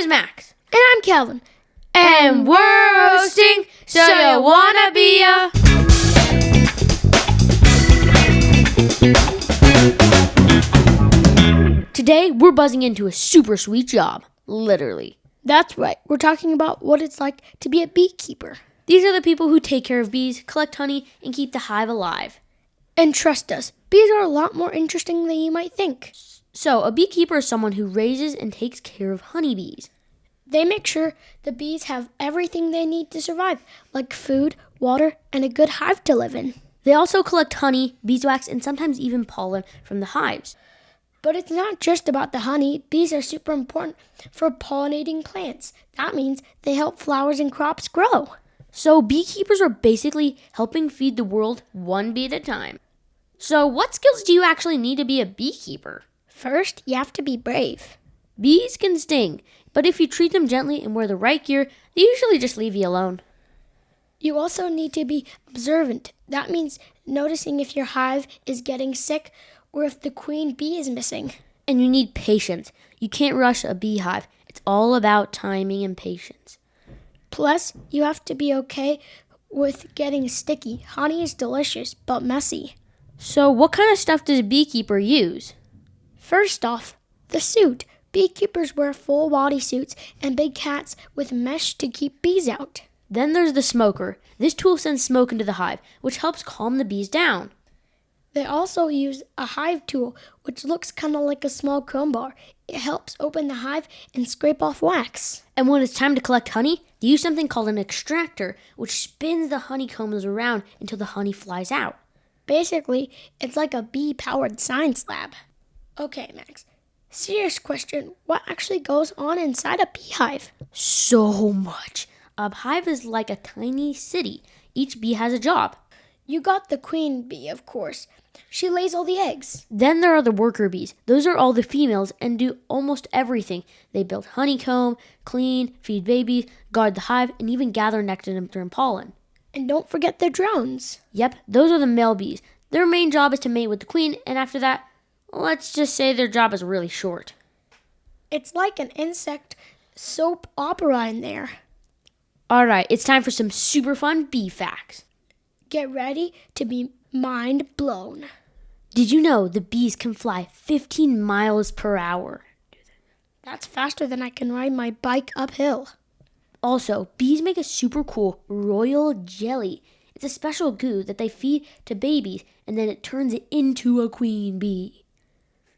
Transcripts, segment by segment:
is Max. And I'm Calvin. And we're hosting So You Wanna Be a... Today, we're buzzing into a super sweet job. Literally. That's right. We're talking about what it's like to be a beekeeper. These are the people who take care of bees, collect honey, and keep the hive alive. And trust us, bees are a lot more interesting than you might think. So, a beekeeper is someone who raises and takes care of honeybees. They make sure the bees have everything they need to survive, like food, water, and a good hive to live in. They also collect honey, beeswax, and sometimes even pollen from the hives. But it's not just about the honey. Bees are super important for pollinating plants. That means they help flowers and crops grow. So beekeepers are basically helping feed the world one bee at a time. So what skills do you actually need to be a beekeeper? First, you have to be brave. Bees can sting, but if you treat them gently and wear the right gear, they usually just leave you alone. You also need to be observant. That means noticing if your hive is getting sick or if the queen bee is missing. And you need patience. You can't rush a beehive. It's all about timing and patience. Plus, you have to be okay with getting sticky. Honey is delicious, but messy. So what kind of stuff does a beekeeper use? First off, the suit. Beekeepers wear full body suits and big hats with mesh to keep bees out. Then there's the smoker. This tool sends smoke into the hive, which helps calm the bees down. They also use a hive tool, which looks kind of like a small comb bar. It helps open the hive and scrape off wax. And when it's time to collect honey, they use something called an extractor, which spins the honeycombs around until the honey flies out. Basically, it's like a bee-powered science lab. Okay, Max. Serious question. What actually goes on inside a beehive? So much. A hive is like a tiny city. Each bee has a job. You got the queen bee, of course. She lays all the eggs. Then there are the worker bees. Those are all the females and do almost everything. They build honeycomb, clean, feed babies, guard the hive, and even gather nectar and pollen. And don't forget the drones. Yep, those are the male bees. Their main job is to mate with the queen, and after that, let's just say their job is really short. It's like an insect soap opera in there. All right, it's time for some super fun bee facts. Get ready to be mind blown. Did you know the bees can fly 15 miles per hour? That's faster than I can ride my bike uphill. Also, bees make a super cool royal jelly. It's a special goo that they feed to babies, and then it turns it into a queen bee.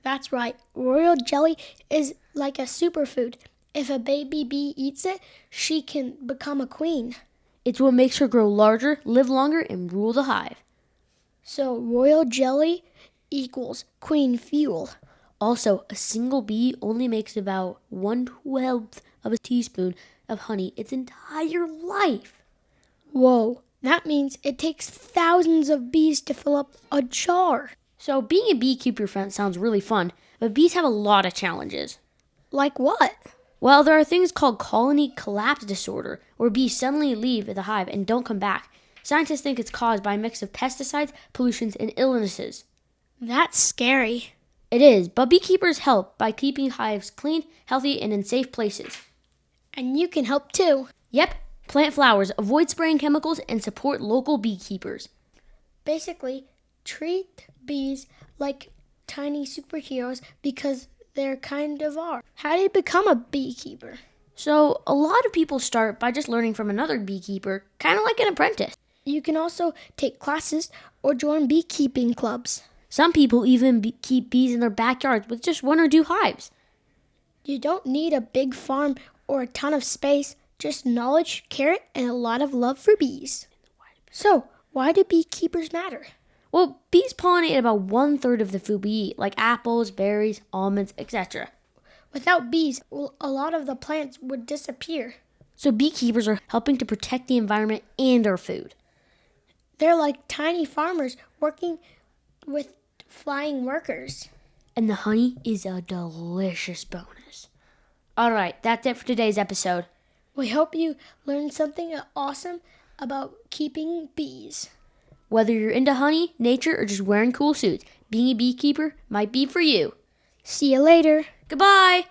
That's right. Royal jelly is like a superfood. If a baby bee eats it, she can become a queen. It's what makes her grow larger, live longer, and rule the hive. So royal jelly equals queen fuel. Also, a single bee only makes about 1/12 of a teaspoon of honey its entire life. Whoa, that means it takes thousands of bees to fill up a jar. So being a beekeeper sounds really fun, but bees have a lot of challenges. Like what? Well, there are things called colony collapse disorder, where bees suddenly leave the hive and don't come back. Scientists think it's caused by a mix of pesticides, pollutions, and illnesses. That's scary. It is, but beekeepers help by keeping hives clean, healthy, and in safe places. And you can help too. Yep, plant flowers, avoid spraying chemicals, and support local beekeepers. Basically, treat bees like tiny superheroes because they're kind of are. How do you become a beekeeper? So, a lot of people start by just learning from another beekeeper, kind of like an apprentice. You can also take classes or join beekeeping clubs. Some people even keep bees in their backyards with just 1 or 2 hives. You don't need a big farm or a ton of space, just knowledge, care, and a lot of love for bees. So, why do beekeepers matter? Well, bees pollinate about 1/3 of the food we eat, like apples, berries, almonds, etc. Without bees, a lot of the plants would disappear. So beekeepers are helping to protect the environment and our food. They're like tiny farmers working with flying workers. And the honey is a delicious bonus. All right, that's it for today's episode. We hope you learned something awesome about keeping bees. Whether you're into honey, nature, or just wearing cool suits, being a beekeeper might be for you. See you later. Goodbye!